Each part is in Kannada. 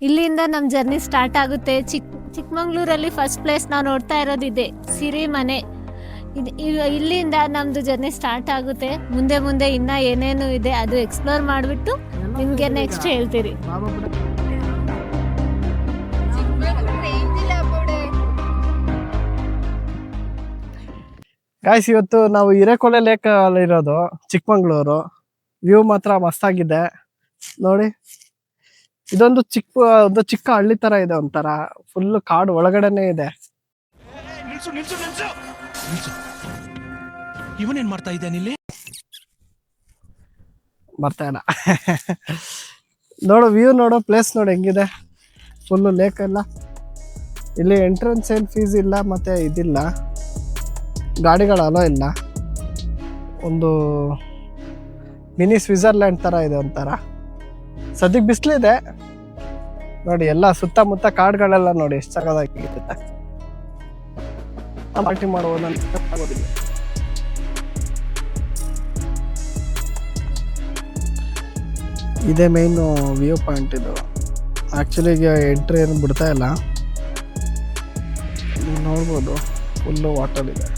ಇಲ್ಲಿಂದ ನಮ್ಮ ಜರ್ನಿ ಸ್ಟಾರ್ಟ್ ಆಗುತ್ತೆ. ಚಿಕ್ಕಮಂಗ್ಳೂರಲ್ಲಿ ಫಸ್ಟ್ ಪ್ಲೇಸ್ ನಾವು ನೋಡ್ತಾ ಇರೋದಿದೆ, ಸಿರಿಮನೆ. ಇಲ್ಲಿಂದ ನಮ್ಮದು ಜರ್ನಿ ಸ್ಟಾರ್ಟ್ ಆಗುತ್ತೆ. ಮುಂದೆ ಮುಂದೆ ಇನ್ನೂ ಏನೇನು ಇದೆ ಅದು ಎಕ್ಸ್ಪ್ಲೋರ್ ಮಾಡಿಬಿಟ್ಟು ನಿಮಗೆ ನೆಕ್ಸ್ಟ್ ಹೇಳ್ತೀರಿ. ಗಾಯ್ಸ್, ಇವತ್ತು ನಾವು ಹಿರೇಕೊಲೆ ಲೇಕ್ ಅಲ್ಲಿ ಇರೋದು, ಚಿಕ್ಕಮಂಗ್ಳೂರು. ವ್ಯೂ ಮಾತ್ರ ಮಸ್ತಾಗಿದೆ ನೋಡಿ. ಇದೊಂದು ಚಿಕ್ಕ ಹಳ್ಳಿ ತರ ಇದೆ, ಒಂಥರ ಫುಲ್ ಕಾಡು ಒಳಗಡೆನೆ ಇದೆ. ಇವನೇನ್ ಮಾಡ್ತಾ ಇದ್ದಾನೆ ಇಲ್ಲಿ? ಬರ್ತಾಯಿಲ್ಲ. ನೋಡು ವ್ಯೂ, ನೋಡು ಪ್ಲೇಸ್ ನೋಡಿ ಹೆಂಗಿದೆ, ಫುಲ್ಲು ಲೇಕ್ ಎಲ್ಲ. ಇಲ್ಲಿ ಎಂಟ್ರೆನ್ಸ್ ಏನು ಫೀಸ್ ಇಲ್ಲ, ಮತ್ತೆ ಇದಿಲ್ಲ, ಗಾಡಿಗಳ ಅಲೋ ಇಲ್ಲ. ಒಂದು ಮಿನಿ ಸ್ವಿಟ್ಜರ್ಲ್ಯಾಂಡ್ ತರ ಇದೆ ಒಂಥರ. ಸದ್ಯಕ್ಕೆ ಬಿಸಿಲಿದೆ ನೋಡಿ. ಎಲ್ಲ ಸುತ್ತಮುತ್ತ ಕಾಡುಗಳೆಲ್ಲ ನೋಡಿ ಎಷ್ಟು ಸಗದಾಗಿರುತ್ತೆ. ಪಾರ್ಟಿ ಮಾಡುವುದಂತ ಇದೇ ಮೇನ್ ವ್ಯೂ ಪಾಯಿಂಟ್. ಇದು ಆ್ಯಕ್ಚುಲಿ ಈಗ ಎಂಟ್ರಿ ಏನು ಬಿಡ್ತಾ ಇಲ್ಲ. ನೀವು ನೋಡ್ಬೋದು ಫುಲ್ಲು ವಾಟರ್ ಇದೆ,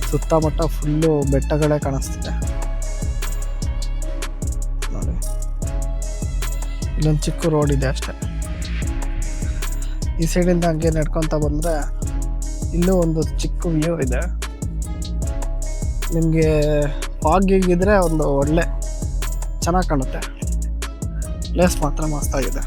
ಸುತ್ತಮುತ್ತ ಫುಲ್ಲು ಬೆಟ್ಟಗಳೇ ಕಾಣಿಸ್ತಿದೆ ನೋಡಿ. ಇಲ್ಲೊಂದು ಚಿಕ್ಕ ರೋಡ್ ಇದೆ ಅಷ್ಟೇ. ಈ ಸೈಡಿಂದ ಹಂಗೆ ನಡ್ಕೊತ ಬಂದರೆ ಇಲ್ಲೂ ಒಂದು ಚಿಕ್ಕ ವ್ಯೂ ಇದೆ. ನಿಮಗೆ ಫಾಗ್ ಹೀಗಿದ್ರೆ ಒಂದು ಒಳ್ಳೆ ಚೆನ್ನಾಗಿ ಕಾಣುತ್ತೆ. ಪ್ಲೇಸ್ ಮಾತ್ರ ಮಸ್ತಾಗಿದೆ.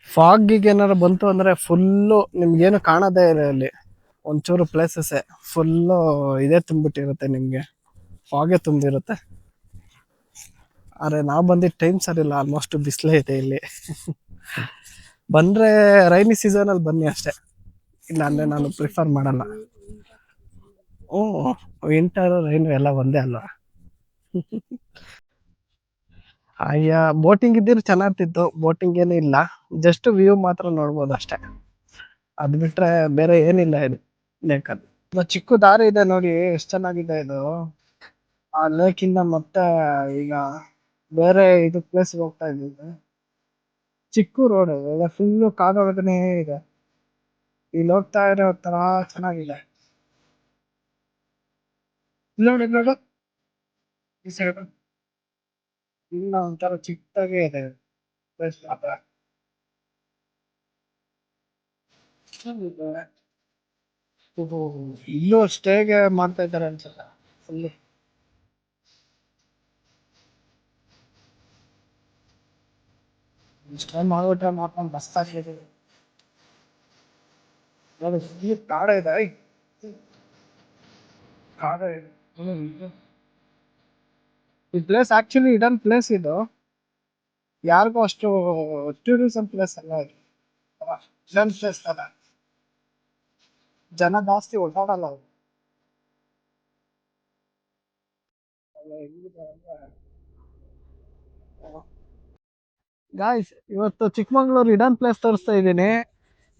ಫಾಗಿಗೆ ಏನಾರು ಬಂತು ಅಂದರೆ ಫುಲ್ಲು ನಿಮ್ಗೇನು ಕಾಣೋದೇ ಇಲ್ಲ. ಅಲ್ಲಿ ಒಂಚೂರು ಪ್ಲೇಸಸ್ಸೇ ಫುಲ್ಲು ಇದೇ ತುಂಬಿಟ್ಟಿರುತ್ತೆ, ನಿಮಗೆ ಫಾಗೇ ತುಂಬಿರುತ್ತೆ. ಆದರೆ ನಾವು ಬಂದಿದ್ದು ಟೈಮ್ ಸರಿಯಿಲ್ಲ, ಆಲ್ಮೋಸ್ಟ್ ಬಿಸಿಲೇ ಇದೆ ಇಲ್ಲಿ. ಬಂದರೆ ರೈನಿ ಸೀಸನಲ್ಲಿ ಬನ್ನಿ ಅಷ್ಟೇ, ಇಲ್ಲ ಅಂದರೆ ನಾನು ಪ್ರಿಫರ್ ಮಾಡಲ್ಲ. ವಿಂಟರ್ ರೈನು ಎಲ್ಲ ಒಂದೇ ಅಲ್ವಾ. ಅಯ್ಯ, ಬೋಟಿಂಗ್ ಇದ್ದಿದ್ರೆ ಚೆನ್ನಾಗ್ತಿತ್ತು. ಬೋಟಿಂಗ್ ಏನೂ ಇಲ್ಲ, ಜಸ್ಟ್ ವ್ಯೂ ಮಾತ್ರ ನೋಡ್ಬೋದು ಅಷ್ಟೇ. ಅದು ಬಿಟ್ರೆ ಬೇರೆ ಏನಿಲ್ಲ ಇದು ಲೇಕಲ್ಲಿ. ಚಿಕ್ಕ ದಾರಿ ಇದೆ ನೋಡಿ, ಎಷ್ಟು ಚೆನ್ನಾಗಿದೆ ಇದು. ಆ ಲೇಕಿಂದ ಮತ್ತೆ ಈಗ ಬೇರೆ ಇದು ಪ್ಲೇಸ್ಗೆ ಹೋಗ್ತಾ ಇದ್ದೀವಿ. ಚಿಕ್ಕ ರೋಡ್ ಇದೆ, ಫುಲ್ಲು ಕಾದೊಳಗನೆ ಇದೆ. ಇಲ್ಲಿ ಹೋಗ್ತಾ ಇರೋ ಒಂಥರ ಚೆನ್ನಾಗಿದೆ. ನೋಡಿ ನೋಡು ಈ ಸೈಡ್ ಇನ್ನ ಒಂಥರ ಚಿಕ್ಕದಾಗೆ ಇದೆ ಪ್ಲೇಸ್ ಮಾತ್ರ. ಇಲ್ಲೂ ಸ್ಟೇಗೆ ಮಾಡ್ತಾ ಇದ್ದಾರೆ ಅನ್ಸುತ್ತೆ ಫುಲ್ಲು. ಸ್ಟೇ ಮಾಡ್ಬಿಟ್ರೆ ಮಾಡ್ಕೊಂಡು ಮಸ್ತಾಗಿದೆ. ನೋಡಿ ಫುಲ್ ಕಾಡ ಇದೆ, ಕಾಡ ಇದೆ. ಈ ಪ್ಲೇಸ್ ಆಕ್ಚುಲಿ ಇಡನ್ ಪ್ಲೇಸ್ ಇದು, ಯಾರಿಗೂ ಅಷ್ಟು ಟೂರಿಸಂ ಪ್ಲೇಸ್ ಅಲ್ಲ ಇದು. ಇಡನ್ ಪ್ಲೇಸ್ ಅಲ್ಲ, ಜನ ಜಾಸ್ತಿ ಓಡಾಡಲ್ಲ ಅವರು. ಗಾಯ್ಸ್, ಇವತ್ತು ಚಿಕ್ಕಮಂಗ್ಳೂರು ಇಡನ್ ಪ್ಲೇಸ್ ತೋರಿಸ್ತಾ ಇದ್ದೀನಿ.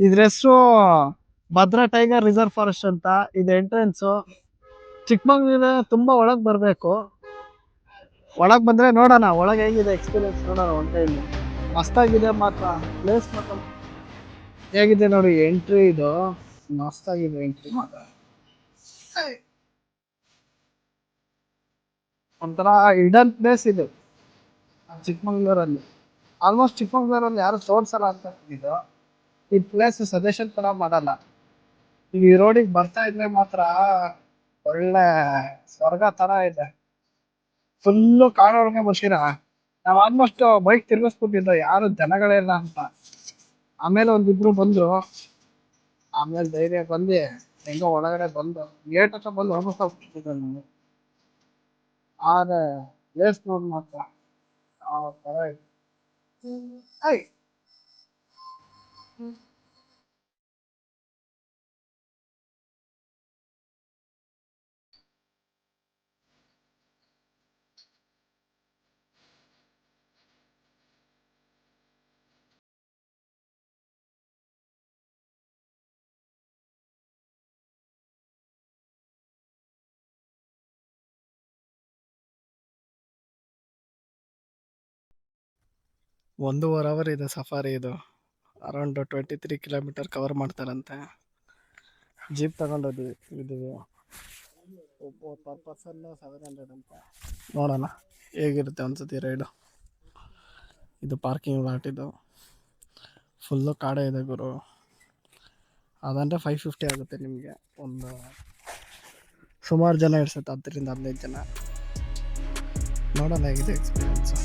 ಇದ್ರ ಹೆಸರು ಭದ್ರಾ ಟೈಗರ್ ರಿಸರ್ವ್ ಫಾರೆಸ್ಟ್ ಅಂತ. ಇದು ಎಂಟ್ರೆನ್ಸು. ಚಿಕ್ಕಮಂಗ್ಳೂರಿನ ತುಂಬಾ ಒಳಗೆ ಬರಬೇಕು. ಒಳಗೆ ಬಂದ್ರೆ ನೋಡೋಣ ಒಳಗೆ ಹೇಗಿದೆ ಎಕ್ಸ್ಪೀರಿಯನ್ಸ್, ನೋಡೋಣ ಒಂದು ಟೈಮ್. ಮಸ್ತಾಗಿದೆ ಮಾತ್ರ ಪ್ಲೇಸ್ ಮಾತ್ರ ಹೇಗಿದೆ ನೋಡಿ. ಎಂಟ್ರಿ ಇದು ಮಸ್ತಾಗಿದೆ, ಎಂಟ್ರಿ ಮಾತ್ರ ಒಂಥರ ಇಡನ್ ಪ್ಲೇಸ್ ಇದು ಚಿಕ್ಕಮಂಗ್ಳೂರಲ್ಲಿ. ಆಲ್ಮೋಸ್ಟ್ ಚಿಕ್ಕಮಂಗ್ಳೂರಲ್ಲಿ ಯಾರು ತೋರ್ಸಲ್ಲ ಅಂತ ಇದು. ಈ ಪ್ಲೇಸ್ ಸಜೆಷನ್ ಕೂಡ ಮಾಡಲ್ಲ. ಈ ರೋಡಿಗೆ ಬರ್ತಾ ಇದ್ರೆ ಮಾತ್ರ ಒಳ್ಳೆ ಸ್ವರ್ಗ ತರ ಇದೆ. ಫುಲ್ಲು ಕಾಡೊಳಗೆ ಬರ್ತೀರ. ನಾವು ಆಲ್ಮೋಸ್ಟ್ ಬೈಕ್ ತಿರ್ಗಿಸ್ಬಿಟ್ಟಿದ್ದು, ಯಾರು ಜನಗಳೇ ಇಲ್ಲ ಅಂತ. ಆಮೇಲೆ ಒಂದಿಬ್ರು ಬಂದ್ರು, ಆಮೇಲೆ ಧೈರ್ಯ ಬಂದು ಹೆಂಗೋ ಒಳಗಡೆ ಬಂದು ಗೇಟ್ ಹತ್ರ ಬಂದು ವಾಪಸ್ ಹೋಗ್ಬಿಟ್ಟಿದ್ದೆ ನಾನು. ಆದ್ರೆ ಪ್ಲೇಸ್ ನೋಡಿ ಮಾತ್ರ ಆ ತರ ಇದೆ. 1.5 ಅವರ್ ಇದೆ ಸಫಾರಿ. ಇದು ಅರೌಂಡ್ 23 ಕಿಲೋಮೀಟರ್ ಕವರ್ ಮಾಡ್ತಾರಂತೆ. ಜೀಪ್ ತಗೊಂಡೋದ್ವಿ ಇದೀವಿ. ಒಬ್ಬ ಪರ್ ಪರ್ಸನ್ 700 ಅಂತ. ನೋಡೋಣ ಹೇಗಿರುತ್ತೆ ಒಂದ್ಸತಿ ರೈಡು. ಇದು ಪಾರ್ಕಿಂಗ್ ಲಾಟ್. ಇದು ಫುಲ್ಲು ಕಾಡೇ ಇದೆ ಗುರು. ಅದಂದರೆ 550 ಆಗುತ್ತೆ ನಿಮಗೆ. ಒಂದು ಸುಮಾರು ಜನ ಇಡ್ಸುತ್ತೆ, 10-15 ಜನ. ನೋಡೋಣ ಹೇಗಿದೆ ಎಕ್ಸ್ಪೀರಿಯನ್ಸು.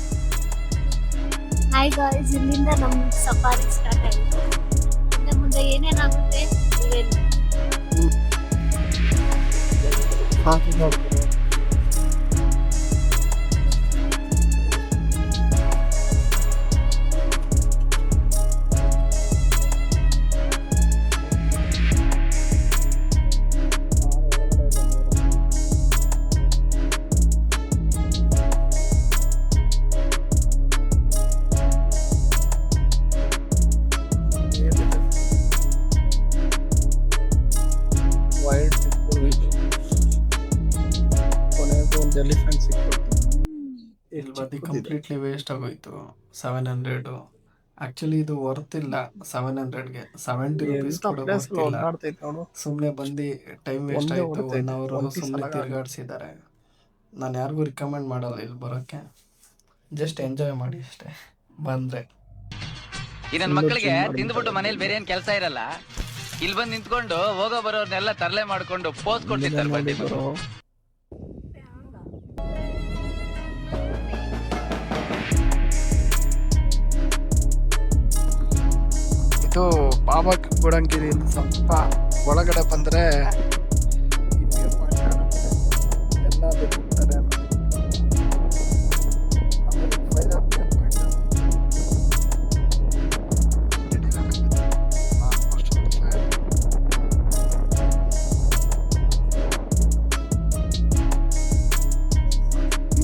ಹಾಯ್ ಗಾಯ್ಸ್, ಇಲ್ಲಿಂದ ನಮ್ಮ ಸಫಾರಿ ಸ್ಟಾರ್ಟ್ ಆಗಿದೆ. ಮುಂದೆ ಏನೇನಾಗುತ್ತೆ ಎಲಿಫೆಂಟ್ ಸಿಕ್ತು. ಇಲ್ಲಿ ಬದಿ ಕಂಪ್ಲೀಟ್ಲಿ ವೇಸ್ಟ್ ಆಗೋಯ್ತು. 700. ಆಕ್ಚುಲಿ ಇದು ವರ್ತ್ ಇಲ್ಲ 700ಗೆ. 70 ರುಪೀಸ್ ಸುಮ್ಮನೆ ಬಂದು ಟೈಮ್ ವೇಸ್ಟ್ ಆಯಿತು. 1 ಅವರ್ ಸುಮ್ಮನೆ ತಿರ್ಗಾಡ್ಸಿದ್ದಾರೆ. ನಾನು ಯಾರಿಗೂ ರಿಕಮೆಂಡ್ ಮಾಡಲ್ಲ ಇಲ್ಲಿ ಬರೋಕ್ಕೆ. ಜಸ್ಟ್ ಎಂಜಾಯ್ ಮಾಡಿ ಅಷ್ಟೇ ಬಂದರೆ. ಈ ನನ್ನ ಮಕ್ಕಳಿಗೆ ತಿಂದ್ಬಿಟ್ಟು ಮನೇಲಿ ಬೇರೆ ಏನ್ ಕೆಲಸ ಇರಲ್ಲ. ಇಲ್ಲಿ ಬಂದು ನಿಂತ್ಕೊಂಡು ಹೋಗೋ ಬರೋರ್ನೆಲ್ಲ ತರಲೆ ಮಾಡ್ಕೊಂಡು ಪೋಸ್ ಕೊಟ್ಟಿರ್ತಾರೆ ಬಂಡಿ. ಇದು ಬಾಬಾ ಗುಡಂಗಿರಿ. ಸ್ವಲ್ಪ ಒಳಗಡೆ ಬಂದರೆ ಎಲ್ಲ ಬಿಟ್ಟಿರ್ತಾರೆ.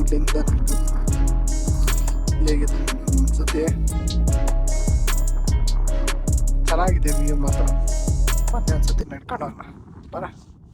ಇಲ್ಲಿಂದ ಹೇಗಿದೆ ಅನ್ಸುತ್ತೆ. ಚೆನ್ನಾಗಿದೆ ವ್ಯೂ ಮಾತ್ರ. ಮತ್ತೆ ಒಂದ್ಸತಿ ನಡ್ಕೊಂಡು ಹೋಗೋಣ ಬರ.